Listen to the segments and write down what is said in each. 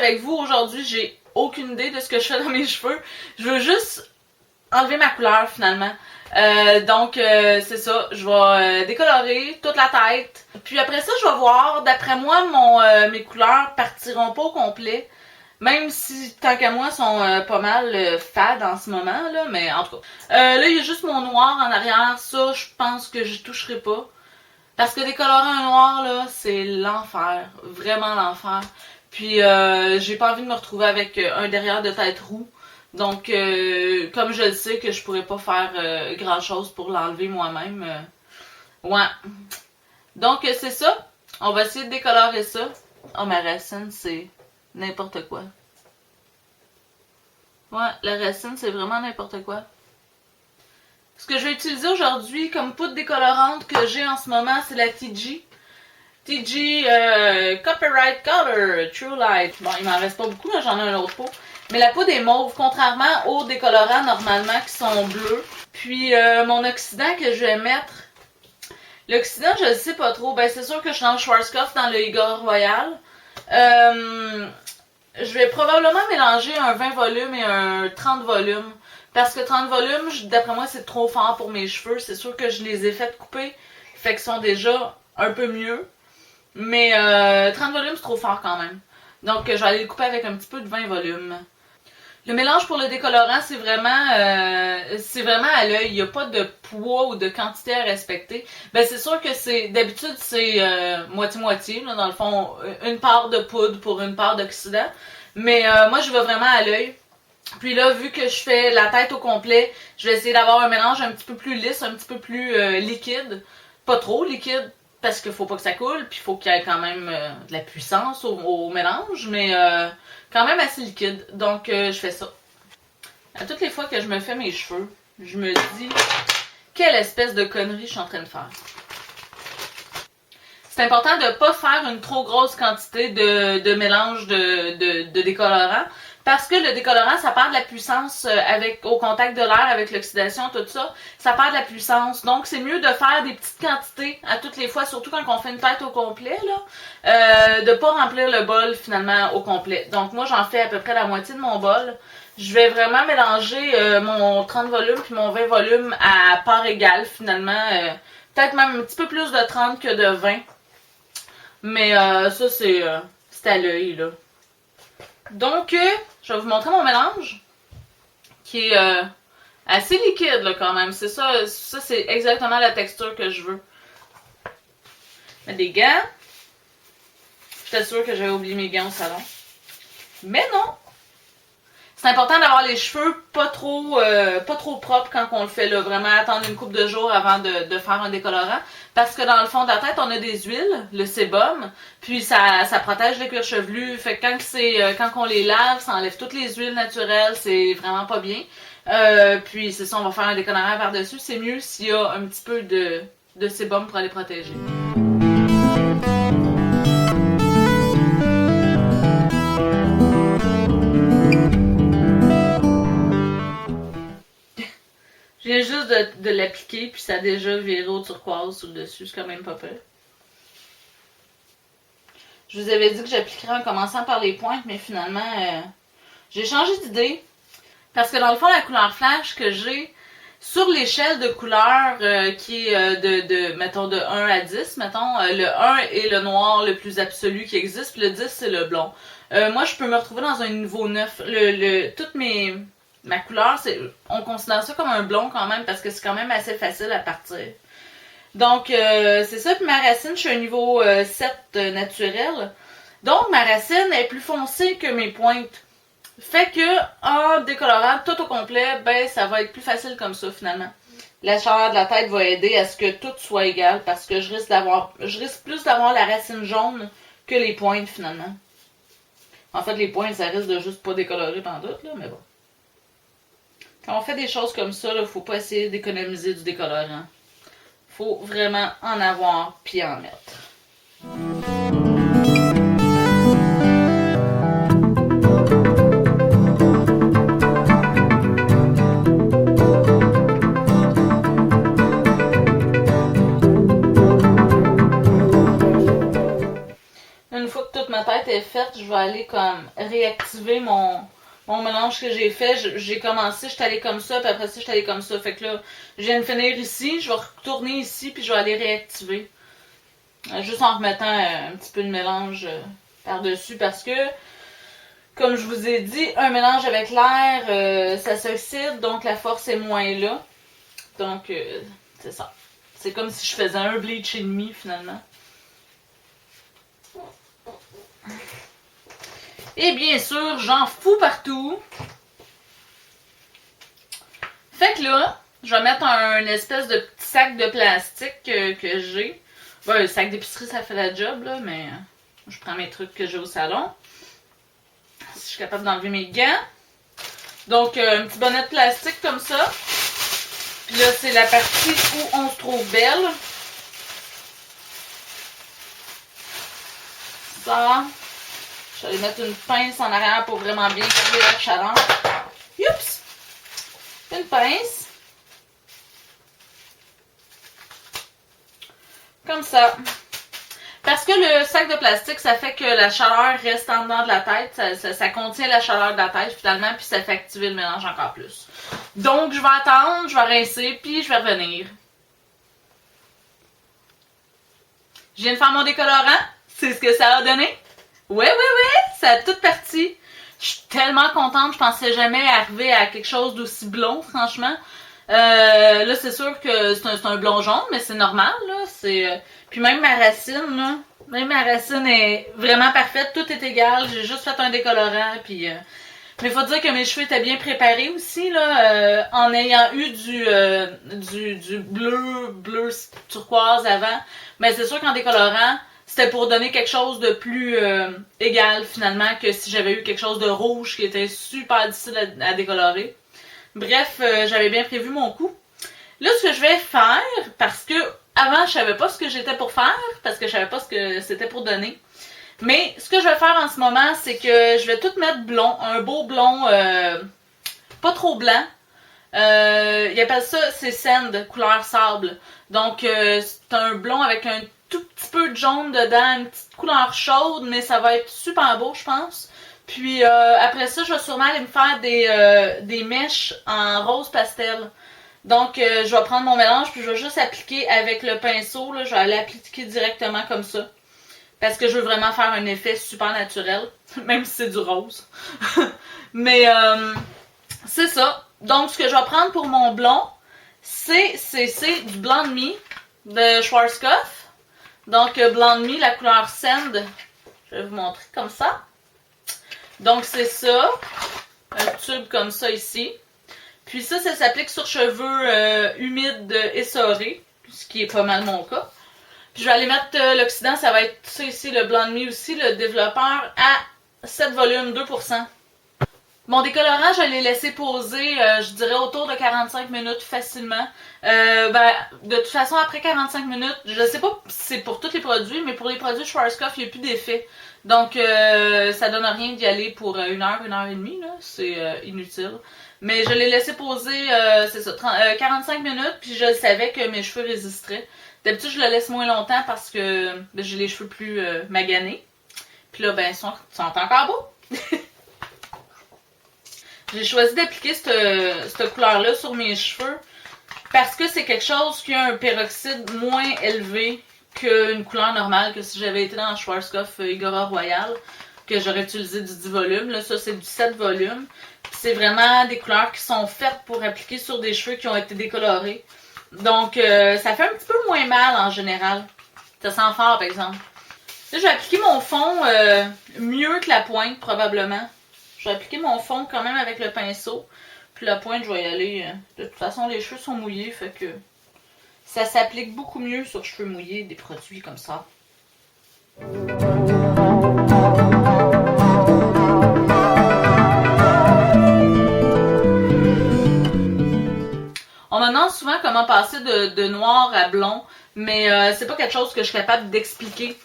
avec vous aujourd'hui, j'ai aucune idée de ce que je fais dans mes cheveux. Je veux juste enlever ma couleur finalement. Donc c'est ça, je vais décolorer toute la tête. Puis après ça, je vais voir, d'après moi, mes couleurs partiront pas au complet. Même si, tant qu'à moi, sont pas mal fades en ce moment, là, mais en tout cas. Là, il y a juste mon noir en arrière, ça, je pense que je toucherai pas. Parce que décolorer un noir, là, c'est l'enfer. Vraiment l'enfer. Puis, j'ai pas envie de me retrouver avec un derrière de tête roux. Donc, comme je le sais que je pourrais pas faire grand-chose pour l'enlever moi-même. Ouais. Donc, c'est ça. On va essayer de décolorer ça. Oh, ma racine, c'est n'importe quoi. Ouais, la racine, c'est vraiment n'importe quoi. Ce que je vais utiliser aujourd'hui comme poudre décolorante que j'ai en ce moment, c'est la TG. TG Copyright Color True Light. Bon, il m'en reste pas beaucoup, j'en ai un autre pot. Mais la poudre est mauve, contrairement aux décolorants normalement qui sont bleus. Puis mon oxydant que je vais mettre. L'oxydant, je le sais pas trop. Ben, c'est sûr que je suis dans le Schwarzkopf, dans le Igor Royal. Je vais probablement mélanger un 20 volumes et un 30 volumes. Parce que 30 volumes, d'après moi, c'est trop fort pour mes cheveux. C'est sûr que je les ai fait couper. Fait qu'ils sont déjà un peu mieux. Mais 30 volumes, c'est trop fort quand même. Donc, je vais aller le couper avec un petit peu de 20 volumes. Le mélange pour le décolorant, c'est vraiment à l'œil. Il n'y a pas de poids ou de quantité à respecter. Ben, c'est sûr que d'habitude, c'est moitié-moitié. Dans le fond, une part de poudre pour une part d'oxydant. Mais moi, je vais vraiment à l'œil. Puis là, vu que je fais la tête au complet, je vais essayer d'avoir un mélange un petit peu plus lisse, un petit peu plus liquide. Pas trop liquide, parce qu'il faut pas que ça coule, puis il faut qu'il y ait quand même de la puissance au mélange, mais quand même assez liquide. Donc, je fais ça. À toutes les fois que je me fais mes cheveux, je me dis, quelle espèce de connerie je suis en train de faire. C'est important de ne pas faire une trop grosse quantité de mélange de décolorant. Parce que le décolorant, ça perd de la puissance au contact de l'air, avec l'oxydation, tout ça. Ça perd de la puissance. Donc, c'est mieux de faire des petites quantités à toutes les fois, surtout quand on fait une tête au complet, là. De pas remplir le bol, finalement, au complet. Donc, moi, j'en fais à peu près la moitié de mon bol. Je vais vraiment mélanger mon 30 volumes puis mon 20 volumes à part égale, finalement. Peut-être même un petit peu plus de 30 que de 20. Mais ça, c'est à l'œil, là. Donc, je vais vous montrer mon mélange, qui est assez liquide, là, quand même. C'est ça, c'est exactement la texture que je veux. Mettre des gants. J'étais sûre que j'avais oublié mes gants au salon. Mais non! C'est important d'avoir les cheveux pas trop propres quand on le fait, là. Vraiment attendre une couple de jours avant de faire un décolorant. Parce que dans le fond de la tête, on a des huiles, le sébum, puis ça protège les cuirs chevelus. Fait que quand on les lave, ça enlève toutes les huiles naturelles, c'est vraiment pas bien. Puis c'est ça, on va faire un décolorant par-dessus. C'est mieux s'il y a un petit peu de sébum pour les protéger. Je viens juste de l'appliquer, puis ça a déjà viré au turquoise sur le dessus, c'est quand même pas peur. Je vous avais dit que j'appliquerais en commençant par les pointes, mais finalement, j'ai changé d'idée. Parce que dans le fond, la couleur flash que j'ai, sur l'échelle de couleurs qui est mettons, de 1 à 10, mettons, le 1 est le noir le plus absolu qui existe, puis le 10 c'est le blond. Moi, je peux me retrouver dans un niveau 9. Ma couleur, on considère ça comme un blond quand même parce que c'est quand même assez facile à partir. Donc, c'est ça. Puis ma racine, je suis à un niveau 7 naturel. Donc, ma racine est plus foncée que mes pointes. Fait que, en décolorant tout au complet, ben, ça va être plus facile comme ça, finalement. La chaleur de la tête va aider à ce que tout soit égal parce que je risque plus d'avoir la racine jaune que les pointes, finalement. En fait, les pointes, ça risque de juste pas décolorer pendant tout, là, mais bon. Quand on fait des choses comme ça, il ne faut pas essayer d'économiser du décolorant. Il faut vraiment en avoir puis en mettre. Une fois que toute ma tête est fait, je vais aller comme réactiver mon mélange que j'ai fait. J'ai commencé, je suis allée comme ça, puis après ça, je suis allée comme ça. Fait que là, je viens de finir ici, je vais retourner ici, puis je vais aller réactiver. Juste en remettant un petit peu de mélange par-dessus, parce que, comme je vous ai dit, un mélange avec l'air, ça s'oxyde, donc la force est moins là. Donc, c'est ça. C'est comme si je faisais un bleach et demi, finalement. Et bien sûr, j'en fous partout. Fait que là, je vais mettre un espèce de petit sac de plastique que j'ai. Bon, le sac d'épicerie, ça fait la job, là, mais je prends mes trucs que j'ai au salon. Si je suis capable d'enlever mes gants. Donc, un petit bonnet de plastique comme ça. Puis là, c'est la partie où on se trouve belle. Ça. Je vais aller mettre une pince en arrière pour vraiment bien garder la chaleur. Oups! Une pince. Comme ça. Parce que le sac de plastique, ça fait que la chaleur reste en dedans de la tête. Ça contient la chaleur de la tête finalement, puis ça fait activer le mélange encore plus. Donc, je vais attendre, je vais rincer, puis je vais revenir. Je viens de faire mon décolorant. C'est ce que ça a donné. Ouais, ça a tout parti. Je suis tellement contente, je pensais jamais arriver à quelque chose d'aussi blond, franchement. Là, c'est sûr que c'est un blond jaune, mais c'est normal, là. Puis même ma racine est vraiment parfaite, tout est égal. J'ai juste fait un décolorant, puis... Mais il faut dire que mes cheveux étaient bien préparés aussi, là, en ayant eu du bleu turquoise avant. Mais c'est sûr qu'en décolorant, c'était pour donner quelque chose de plus égal, finalement, que si j'avais eu quelque chose de rouge qui était super difficile à décolorer. Bref, j'avais bien prévu mon coup. Là, ce que je vais faire, parce que avant, je savais pas ce que j'étais pour faire, parce que je savais pas ce que c'était pour donner. Mais ce que je vais faire en ce moment, c'est que je vais tout mettre blond, un beau blond, pas trop blanc. Ils appellent ça, c'est sand, couleur sable. Donc, c'est un blond avec un tout petit peu de jaune dedans, une petite couleur chaude, mais ça va être super beau, je pense. Puis après ça, je vais sûrement aller me faire des mèches en rose pastel. Donc, je vais prendre mon mélange, puis je vais juste appliquer avec le pinceau. Là, je vais aller appliquer directement comme ça. Parce que je veux vraiment faire un effet super naturel, même si c'est du rose. Mais c'est ça. Donc, ce que je vais prendre pour mon blond, c'est du Blond Me de Schwarzkopf. Donc, Blond Me, la couleur Sand. Je vais vous montrer comme ça. Donc, c'est ça. Un tube comme ça ici. Puis ça s'applique sur cheveux humides essorés, ce qui est pas mal mon cas. Puis je vais aller mettre l'oxydant, ça va être ça ici, le Blond Me aussi, le développeur, à 7 volumes, 2%. Mon décolorant, je l'ai laissé poser, je dirais autour de 45 minutes facilement. De toute façon, après 45 minutes, je sais pas si c'est pour tous les produits, mais pour les produits Schwarzkopf, il n'y a plus d'effet. Donc, ça donne rien d'y aller pour 1 heure et demie, là. C'est inutile. Mais je l'ai laissé poser, c'est ça, 45 minutes, puis je savais que mes cheveux résisteraient. D'habitude, je le laisse moins longtemps parce que j'ai les cheveux plus maganés. Puis là, ils sont encore beaux. J'ai choisi d'appliquer cette couleur-là sur mes cheveux parce que c'est quelque chose qui a un peroxyde moins élevé qu'une couleur normale, que si j'avais été dans Schwarzkopf Igora Royal, que j'aurais utilisé du 10 volumes. Là, ça, c'est du 7 volumes. C'est vraiment des couleurs qui sont faites pour appliquer sur des cheveux qui ont été décolorés. Donc, ça fait un petit peu moins mal en général. Ça sent fort, par exemple. Là, je vais appliquer mon fond mieux que la pointe, probablement. Je vais appliquer mon fond quand même avec le pinceau. Puis la pointe, je vais y aller. De toute façon, les cheveux sont mouillés, fait que ça s'applique beaucoup mieux sur cheveux mouillés, des produits comme ça. On me demande souvent comment passer de noir à blond, mais c'est pas quelque chose que je suis capable d'expliquer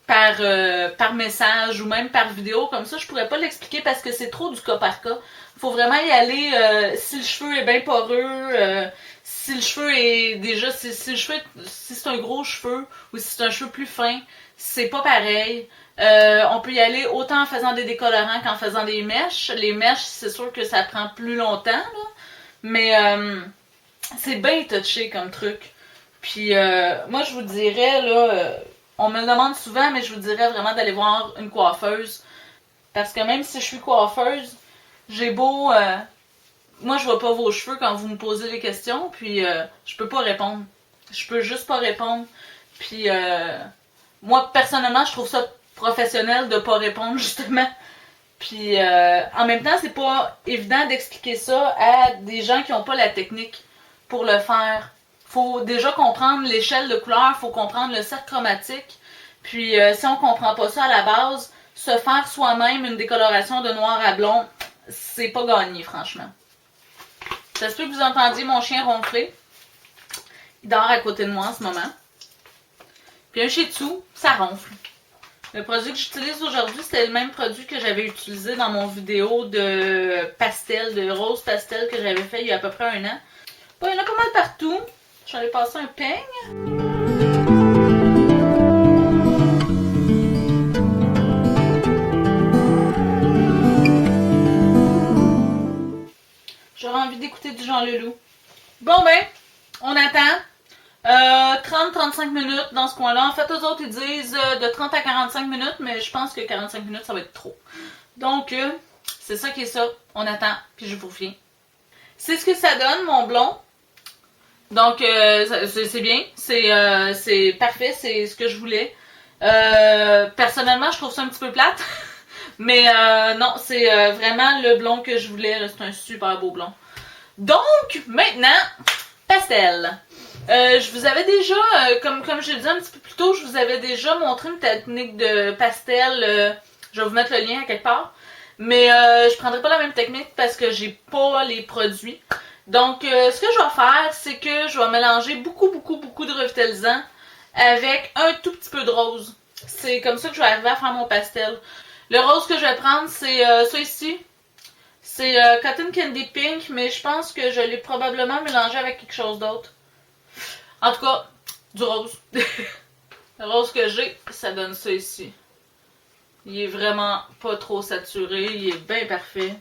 par message ou même par vidéo. Comme ça, je pourrais pas l'expliquer parce que c'est trop du cas par cas. Faut vraiment y aller si le cheveu est bien poreux, si le cheveu est déjà... Si c'est un gros cheveu ou si c'est un cheveu plus fin, c'est pas pareil. On peut y aller autant en faisant des décolorants qu'en faisant des mèches. Les mèches, c'est sûr que ça prend plus longtemps, là, mais c'est bien touché comme truc. Puis moi, je vous dirais, là, on me le demande souvent, mais je vous dirais vraiment d'aller voir une coiffeuse. Parce que même si je suis coiffeuse, j'ai beau... moi, je vois pas vos cheveux quand vous me posez des questions, puis je peux pas répondre. Je peux juste pas répondre. Puis moi, personnellement, je trouve ça professionnel de pas répondre, justement. Puis en même temps, c'est pas évident d'expliquer ça à des gens qui ont pas la technique pour le faire. Faut déjà comprendre l'échelle de couleurs, faut comprendre le cercle chromatique. Puis si on comprend pas ça à la base, se faire soi-même une décoloration de noir à blond, c'est pas gagné, franchement. Ça se peut que vous entendiez mon chien ronfler. Il dort à côté de moi en ce moment. Puis un shih tzu, ça ronfle. Le produit que j'utilise aujourd'hui, c'était le même produit que j'avais utilisé dans mon vidéo de pastel, de rose pastel que j'avais fait il y a à peu près 1 an. Bon, il y en a pas mal partout. J'en ai passé un peigne. J'aurais envie d'écouter du Jean Leloup. Bon ben, on attend. 30-35 minutes dans ce coin-là. En fait, eux autres, ils disent de 30 à 45 minutes, mais je pense que 45 minutes, ça va être trop. Donc, c'est ça qui est ça. On attend, puis je vous reviens. C'est ce que ça donne, mon blond. Donc, c'est bien. C'est parfait. C'est ce que je voulais. Personnellement, je trouve ça un petit peu plate. Mais non, c'est vraiment le blond que je voulais. C'est un super beau blond. Donc, maintenant, pastel. Je vous avais déjà, comme je le disais un petit peu plus tôt, je vous avais déjà montré une technique de pastel. Je vais vous mettre le lien à quelque part. Mais je prendrai pas la même technique parce que j'ai pas les produits. Donc, ce que je vais faire, c'est que je vais mélanger beaucoup de revitalisant avec un tout petit peu de rose. C'est comme ça que je vais arriver à faire mon pastel. Le rose que je vais prendre, c'est ça ici. C'est Cotton Candy Pink, mais je pense que je l'ai probablement mélangé avec quelque chose d'autre. En tout cas, du rose. Le rose que j'ai, ça donne ça ici. Il est vraiment pas trop saturé, il est bien parfait.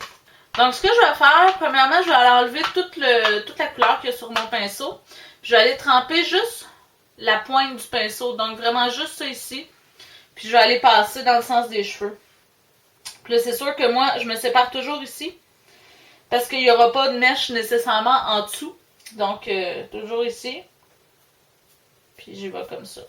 Donc, ce que je vais faire, premièrement, je vais aller enlever toute la couleur qu'il y a sur mon pinceau. Je vais aller tremper juste la pointe du pinceau, donc vraiment juste ça ici. Puis je vais aller passer dans le sens des cheveux. Puis là, c'est sûr que moi, je me sépare toujours ici. Parce qu'il n'y aura pas de mèche nécessairement en dessous. Donc, toujours ici. Puis j'y vais comme ça.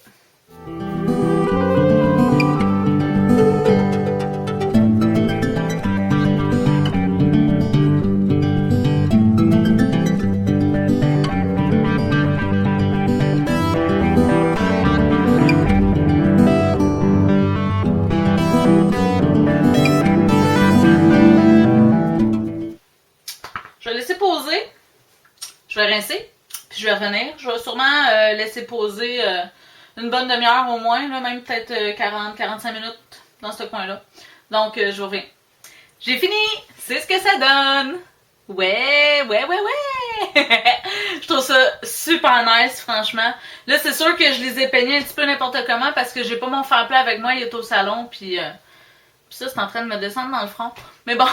Je vais laisser poser. Je vais rincer. Puis je vais revenir. Je vais sûrement laisser poser une bonne demi-heure au moins, là, même peut-être 40-45 minutes dans ce coin-là. Donc, je reviens. J'ai fini! C'est ce que ça donne! Ouais! Je trouve ça super nice, franchement. Là, c'est sûr que je les ai peignés un petit peu n'importe comment parce que j'ai pas mon fer plat avec moi, il est au salon, puis ça, c'est en train de me descendre dans le front. Mais bon...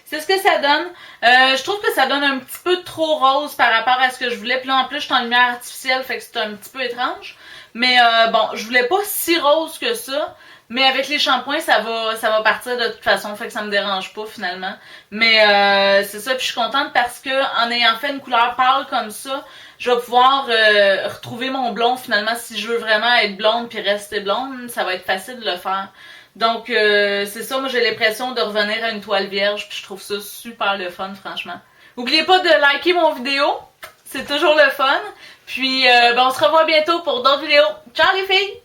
C'est ce que ça donne. Je trouve que ça donne un petit peu trop rose par rapport à ce que je voulais. Puis là, en plus, je suis en lumière artificielle, fait que c'est un petit peu étrange. Mais bon, je voulais pas si rose que ça. Mais avec les shampoings, ça va partir de toute façon. Fait que ça me dérange pas, finalement. Mais c'est ça, puis je suis contente parce que en ayant fait une couleur pâle comme ça, je vais pouvoir retrouver mon blond, finalement. Si je veux vraiment être blonde puis rester blonde, ça va être facile de le faire. Donc, c'est ça, moi j'ai l'impression de revenir à une toile vierge, puis je trouve ça super le fun, franchement. N'oubliez pas de liker mon vidéo, c'est toujours le fun. Puis, on se revoit bientôt pour d'autres vidéos. Ciao les filles!